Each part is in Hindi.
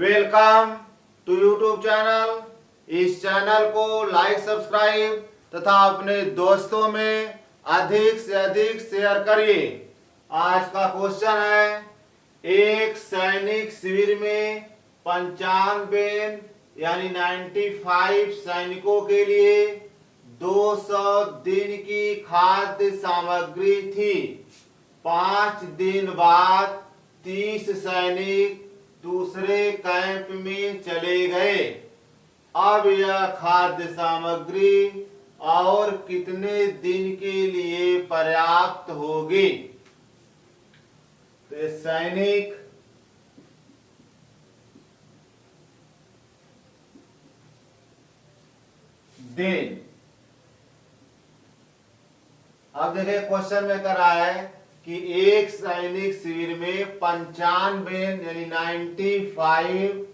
Welcome to YouTube channel. इस चैनल को लाइक सब्सक्राइब तथा अपने दोस्तों में अधिक से अधिक शेयर करिए। आज का क्वेश्चन है, एक सैनिक शिविर में 95 यानी 95 सैनिकों के लिए 200 दिन की खाद्य सामग्री थी। 5 दिन बाद 30 सैनिक दूसरे कैंप में चले गए। अब यह खाद्य सामग्री और कितने दिन के लिए पर्याप्त होगी? तो सैनिक दिन, अब देखिए क्वेश्चन में कर रहा है कि एक सैनिक शिविर में 95 यानी 95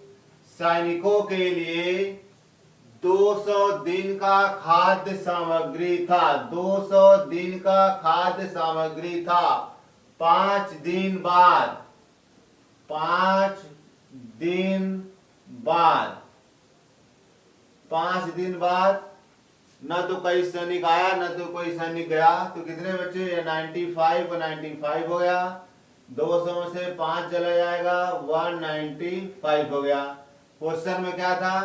सैनिकों के लिए 200 दिन का खाद्य सामग्री था। 200 दिन का खाद्य सामग्री था। 5 दिन बाद 5 दिन बाद न तो कोई सैनिक आया न तो कोई सैनिक गया, तो कितने बचे? 95 और 95 हो गया। 200 में से 5 चला जाएगा, 195 हो गया। क्वेश्चन में क्या था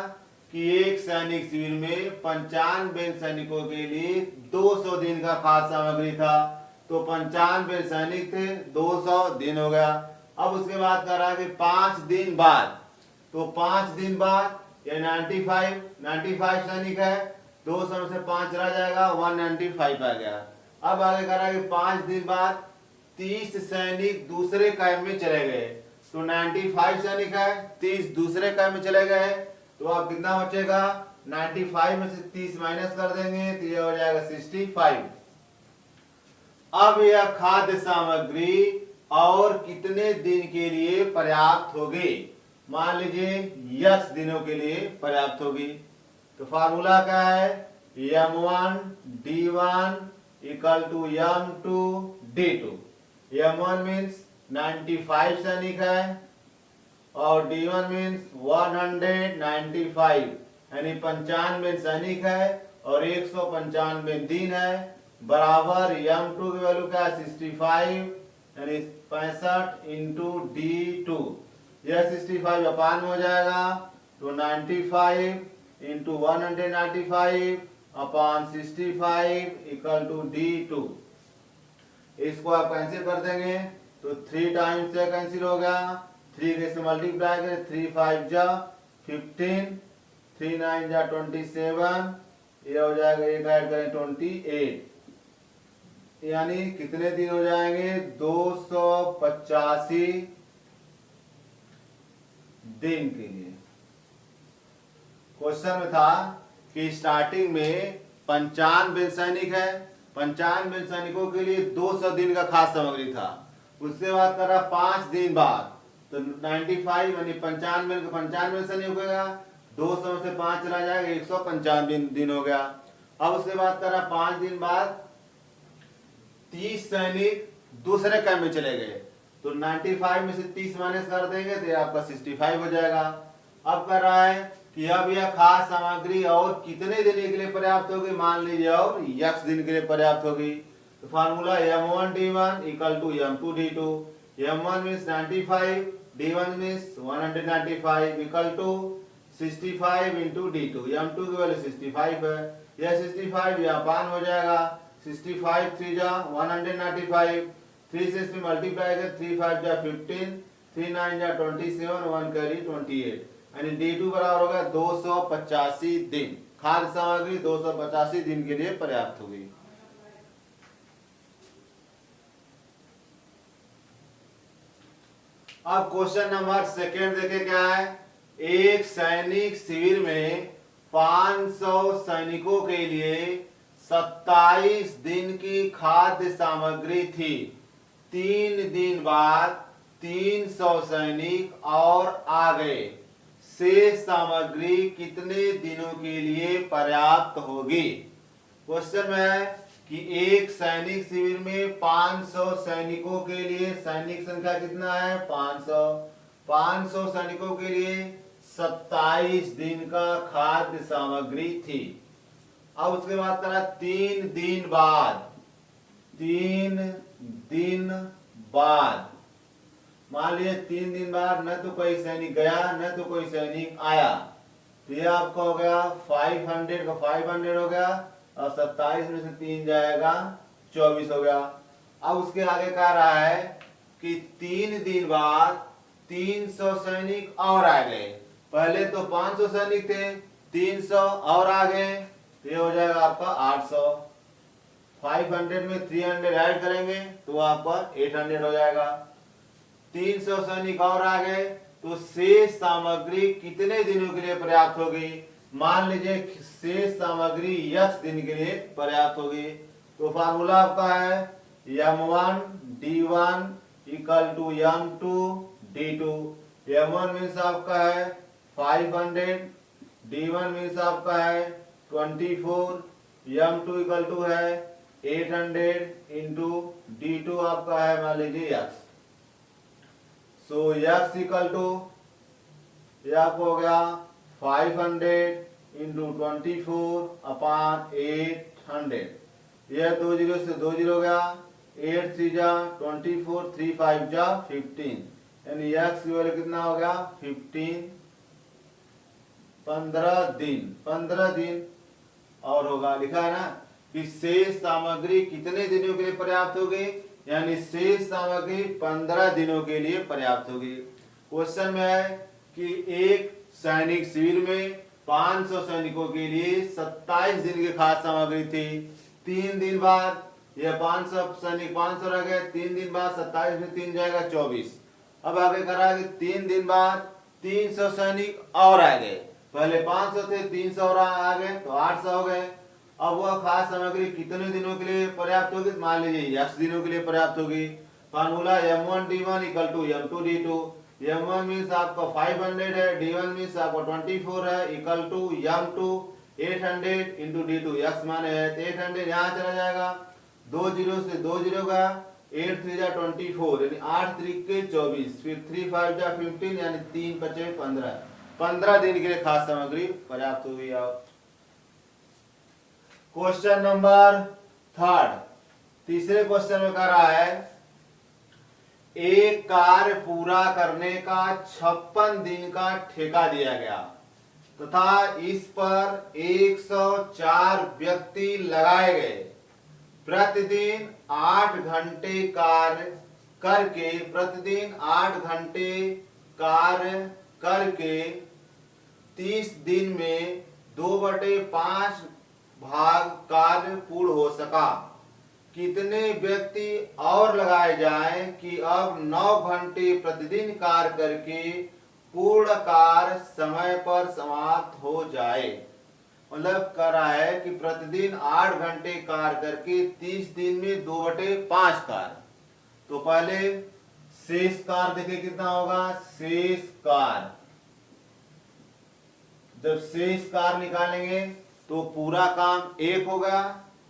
कि एक सैनिक शिविर में 95 सैनिकों के लिए 200 दिन का खाद्य सामग्री था। तो 95 सैनिक थे, 200 दिन हो गया। अब उसके बाद कह रहा है कि 5 दिन बाद, तो 5 दिन बाद ये 95 सैनिक है, 200 में से 5 चला जाएगा, 195 आ गया। अब आगे कह रहा है कि 5 दिन बाद 30 सैनिक दूसरे कैंप में चले गए। तो 95 सैनिक है, 30 दूसरे कैंप में चले गए, तो अब कितना बचेगा? 95 में से 30 माइनस कर देंगे तो ये हो जाएगा 65। अब यह खाद्य सामग्री और कितने दिन के लिए पर्याप्त होगी? मान लीजिए x दिनों के लिए पर्याप्त होगी। तो फार्मूला क्या है? m1 d1 equal to m2 d2। m1 means 95 सैनिक है और d1 मीन्स 195 यानी 95 सैनिक है और 195 दिन है, बराबर m2 की वैल्यू क्या है? 65 यानी 65 इंटू d2। यह 65 अपान में हो जाएगा, तो 95 into 195 upon 65 equal to d2। इसको आप कैंसिल कर देंगे तो 3 टाइम्स से कैंसिल हो गया, 3 के से मल्टीप्लाई करें, 3 5 जा 15, 3 9 जा 27, ये हो जाएगा, एक ऐड करें 28, यानी कितने दिन हो जाएंगे? 285 दिन के लिए। क्वेश्चन में था कि स्टार्टिंग में 95 सैनिक है, 95 सैनिकों के लिए 200 दिन का खाद्य सामग्री था। उसके बाद करा 5 दिन बाद, तो 95 यानी 95 सैनिक हो गया, 200 में से 5 चला जाएगा, 195 दिन हो गया। अब उसके बाद करा 5 दिन बाद 30 सैनिक दूसरे कैंप में चले गए, तो 95 में से 30 माइनस कर देंगे तो ये आपका 65 हो जाएगा। अब कर रहा है कि अब यह खाद्य सामग्री और कितने दिन के लिए पर्याप्त होगी? मान लीजिए और x दिन के लिए पर्याप्त होगी। तो formula m1 d1 equal to m2 d2। m1 means 95, d1 means 195 equal to 65 into d2। m2 की वैल्यू 65 है, यह 65 यह अपान हो जाएगा, 65 3 जा 195, 3 से इसमें मल्टीप्लाई कर, 3 5 जा 15, 3 9 जा 27, 1 कैरी 28, यानी d2 बराबर होगा 285 दिन। खाद्य सामग्री 285 दिन के लिए पर्याप्त होगी। अब क्वेश्चन नंबर सेकेंड देखे क्या है। एक सैनिक शिविर में 500 सैनिकों के लिए 27 दिन की खाद्य सामग्री थी। 3 दिन बाद 300 सैनिक और आ गए। शेष सामग्री कितने दिनों के लिए पर्याप्त होगी? क्वेश्चन में है कि एक सैनिक शिविर में 500 सैनिकों के लिए, सैनिक संख्या कितना है? 500। 500 सैनिकों के लिए 27 दिन का खाद्य सामग्री थी। अब उसके बाद करा 3 दिन बाद, 3 दिन बाद, मान लीजिए 3 दिन बाद न तो कोई सैनिक गया न तो कोई सैनिक आया, तो ये आपका हो गया 500 का 500 हो गया और 27 में से 3 जाएगा 24 हो गया। अब उसके आगे कह रहा है कि 3 दिन बाद 300 सैनिक और आ गए। पहले तो 500 सैनिक थे, 300 और आ गए, तो ये हो जाएगा आपका 800। 500 में 300 ऐड करेंगे तो आपका 800 हो जाएगा। 300 सैनिक और आ गए तो शेष सामग्री कितने दिनों के लिए पर्याप्त होगी? मान लीजिए शेष सामग्री x दिन के लिए पर्याप्त होगी। तो फार्मूला आपका है m1 d1 equal to m2 d2। m1 means आपका है 500, d1 मीन्स आपका है 24, m2 इक्वल टू है 800 इंटू d2 आपका है मान लीजिए x। So x equal to ये आपको हो गया 500 इंटू 24 अपान 800। यह 2 जीरो से 2 जीरो गया, 8 3 जा 24, 3 5 जा 15, यानी x की वैल्यू कितना हो गया 15। 15 दिन और होगा, लिखा है ना कि शेष सामग्री कितने दिनों के लिए पर्याप्त होगी, यानी शेष सामग्री 15 दिनों के लिए पर्याप्त होगी। क्वेश्चन में है कि एक सैनिक शिविर में 500 सैनिकों के लिए 27 दिन की खाद्य सामग्री थी। 3 दिन बाद यह 500 सैनिक 500 रह गए, 3 दिन बाद 27 में 3 जाएगा 24। अब आगे करा कि 3 दिन बाद 300 सैनिक और आ गए, पहले 500 थे 300 और आ गए तो 800 हो गए। अब वह खाद्य सामग्री कितने दिनों के लिए पर्याप्त होगी? मान लीजिए x दिनों के लिए पर्याप्त होगी। Formula m1 d1 equal to m2 d2। m1 means आपका 500 है, d1 मीन्स आपका 24 है, equal to m2 800 into d2, x माने है 800, यहाँ चला जाएगा 2 जीरो से 2 जीरो का, 8 3 जा 24 यानी 8 3 के 24, फिर 3 5 जा 15 यानी 3 5 15। 15 दिन के लिए खाद्य सामग्री पर्याप्त होगी। क्वेश्चन नंबर 3, तीसरे क्वेश्चन में कह रहा है एक कार्य पूरा करने का 56 दिन का ठेका दिया गया तथा इस पर 104 व्यक्ति लगाए गए। प्रतिदिन 8 घंटे कार्य करके, प्रतिदिन 8 घंटे कार्य करके 30 दिन में 2/5 भाग कार्य पूर्ण हो सका। कितने व्यक्ति और लगाए जाएं कि अब 9 घंटे प्रतिदिन कार्य करके पूर्ण कार्य समय पर समाप्त हो जाए। मतलब कह रहा है कि प्रतिदिन 8 घंटे कार्य करके 30 दिन में 2/5 कार्य। तो पहले शेष कार्य देखिए कितना होगा। शेष कार्य, जब शेष कार्य निकालेंगे तो पूरा काम 1 हो गया,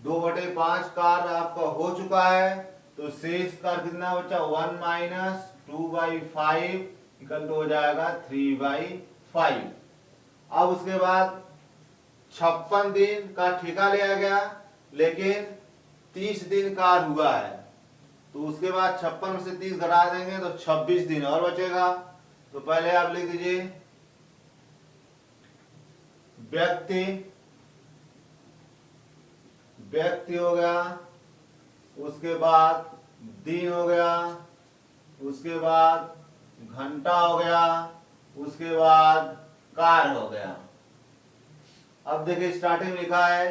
2/5 कार्य आपका हो चुका है, तो शेष कार्य कितना बचा 1 माइनस 2/5 इक्वल टू हो जाएगा 3/5। अब उसके बाद 56 दिन का ठेका लिया गया लेकिन 30 दिन कार्य हुआ है, तो उसके बाद 56 में से 30 घटा देंगे तो 26 दिन और बचेगा। तो पहले आप लिख दीजिए व्यक्ति हो गया, उसके बाद दिन हो गया, उसके बाद घंटा हो गया, उसके बाद कार्य हो गया। अब देखिए स्टार्टिंग में लिखा है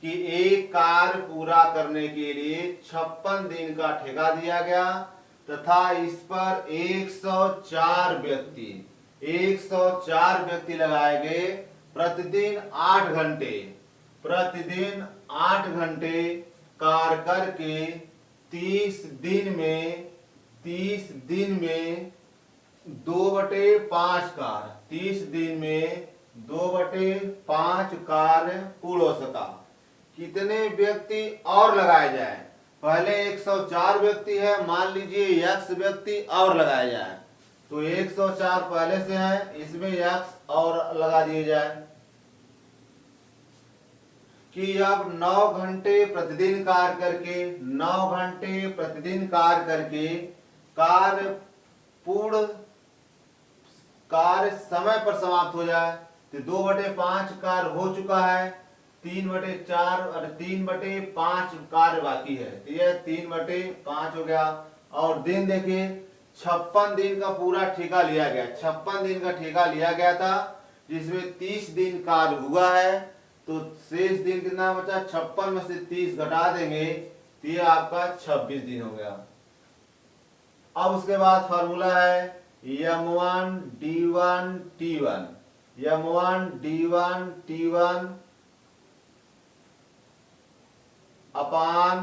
कि एक कार्य पूरा करने के लिए 56 दिन का ठेका दिया गया तथा इस पर 104 व्यक्ति लगाए गए। प्रतिदिन 8 घंटे कार्य करके 30 दिन में 2/5 कार्य, 30 दिन में 2/5 कार्य पूर्ण हो सका। कितने व्यक्ति और लगाए जाए? पहले 104 व्यक्ति है, मान लीजिए x व्यक्ति और लगाए जाए तो 104 पहले से है, इसमें x और लगा दिए जाए कि अब 9 घंटे प्रतिदिन कार्य करके 9 घंटे प्रतिदिन कार्य करके कार्य पूर्ण कार्य समय पर समाप्त हो जाए। तो 2/5 कार्य हो चुका है, 3/4 और 3/5 कार्य बाकी है। तो यह 3/5 हो गया। और दिन देखिए 56 दिन का पूरा ठेका लिया गया, 56 दिन का ठेका लिया गया था, जिसमें 30 दिन कार्य हुआ है। तो शेष दिन कितना बचा? 56 में से 30 घटा देंगे तो ये आपका 26 दिन हो गया। अब उसके बाद फॉर्मूला है m1 d1 t1, m1 d1 t1 upon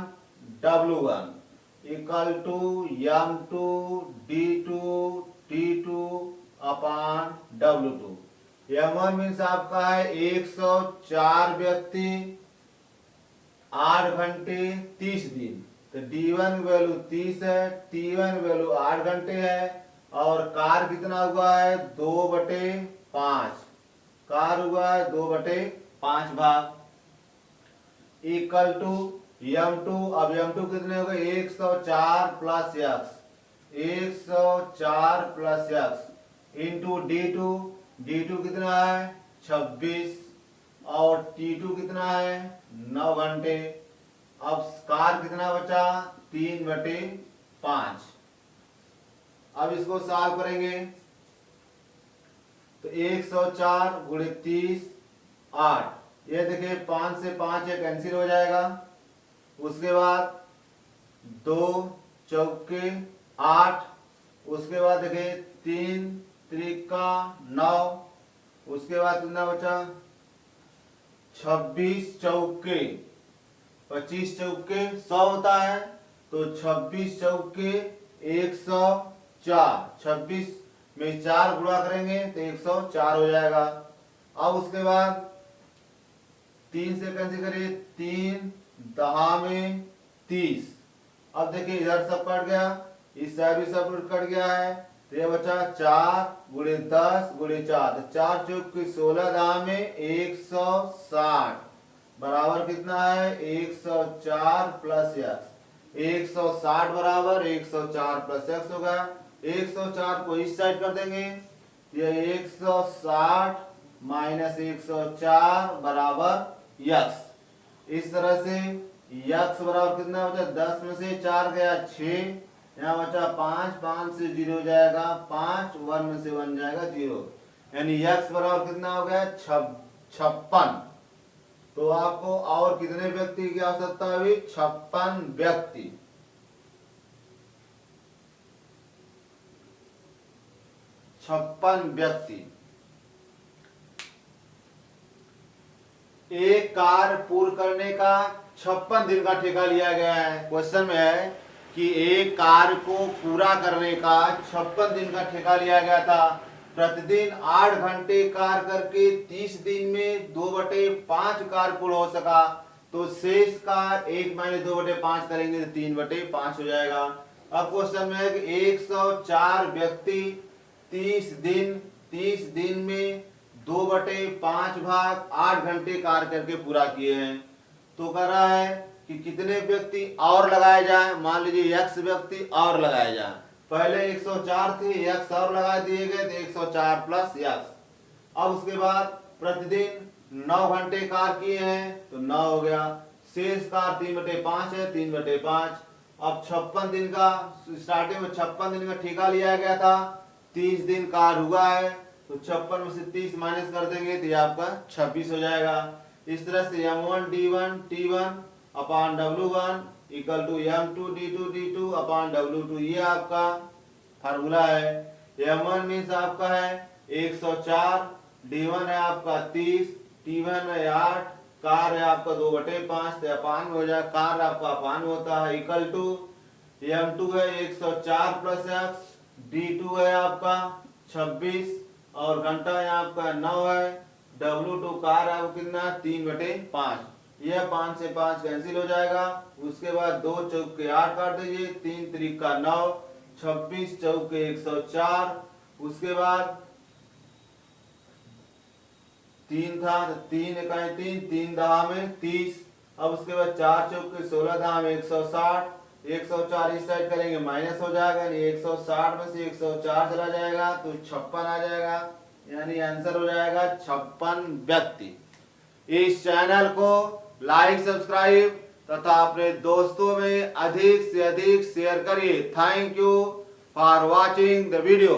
w1 equal to m2 d2 t2 upon w2। m1 means आपका है 104 व्यक्ति 8 घंटे 30 दिन। तो d1 वैल्यू 30 है, t1 वैल्यू 8 घंटे है, और कार्य कितना हुआ है? 2/5 कार्य हुआ है 2/5 भाग इक्वल टू m2। अब m2 कितने हो गए? 104 plus x, 104 plus x into d2 कितना है? 26, और t2 कितना है? 9 घंटे। अब कार्य कितना बचा? 3/5। अब इसको सॉल्व करेंगे तो 104 गुणे 30 8, ये देखिए 5 से 5 ये कैंसिल हो जाएगा। उसके बाद 2 चौके 8, उसके बाद देखिए 3 त्रिका 9, उसके बाद कितना बचा? 26 चौके 25 चौके 100 होता है, तो 26 चौके 104, 26 में 4 गुणा करेंगे तो 104 हो जाएगा। अब उसके बाद 3 से कैंसिल करिए, 3 दहा में 30। अब देखिए इधर सब कट गया, इस साइड भी सब कट गया है, तो ये बचा 4 गुणे 10 गुणे 4, तो 4 चौक 16 दहा में 160 बराबर कितना है? 104 प्लस x, 160 बराबर 104 प्लस x होगा। 104 को इस साइड कर देंगे, ये 160 माइनस 104 बराबर x। इस तरह से x बराबर कितना बचा? 10 में से 4 गया 6, यहाँ बचा 5, 5 से 0 हो जाएगा 5, 1 में से 1 जाएगा 0, यानी x बराबर कितना हो गया? 56। तो आपको और कितने व्यक्ति की आवश्यकता है? 56 व्यक्ति। 56 व्यक्ति। एक कार्य पूर्ण करने का 56 दिन का ठेका लिया गया है। क्वेश्चन में है कि एक कार्य को पूरा करने का 56 दिन का ठेका लिया गया था। प्रतिदिन 8 घंटे कार्य करके 30 दिन में 2/5 कार्य पूर्ण हो सका, तो शेष कार्य 1-2/5 करेंगे तो 3/5 हो जाएगा। अब क्वेश्चन में है कि 104 व्यक्ति 30 दिन में 2/5 भाग 8 घंटे कार्य करके पूरा किए हैं। तो कह रहा है कि कितने व्यक्ति और लगाए जाए। मान लीजिए x व्यक्ति और लगाए जाए, पहले 104 थे, x और लगा दिए गए तो 104 प्लस x। अब उसके बाद प्रतिदिन 9 घंटे कार्य किए हैं तो 9 हो गया, शेष कार्य 3/5 है, 3/5। अब 56 दिन का स्टार्टिंग में 56 दिन का ठेका लिया गया था, 30 दिन कार्य हुआ है, तो 56 में से 30 माइनस कर देंगे तो ये आपका 26 हो जाएगा। इस तरह से m1 d1 t1 upon w1 equal to m2 d2 d2 upon w2, ये आपका फार्मूला है। m1 मीन्स आपका है 104, d1 है आपका 30, t1 है 8, कार्य है आपका 2/5, तो अपान में हो जाए, कार्य आपका अपान में होता है, इक्वल टू m2 है 104 प्लस x, d2 है आपका 26 और घंटा है आपका 9 है, w2 कार्य है कितना? 3/5। यह 5 से 5 कैंसिल हो जाएगा। उसके बाद 2 चौके 8 काट दीजिए, 3 त्रिका 9, 26 चौके 104 उसके बाद 3 था, 3 इकाई 3, 3 दहा में 30। अब उसके बाद 4 चौके 16 दहा में 160, 104 इस साइड करेंगे माइनस हो जाएगा, यानी 160 में से 104 चला जाएगा तो 56 आ जाएगा, यानी आंसर हो जाएगा 56 व्यक्ति। इस चैनल को लाइक सब्सक्राइब तथा अपने दोस्तों में अधिक से अधिक शेयर करिए। Thank you for watching the video.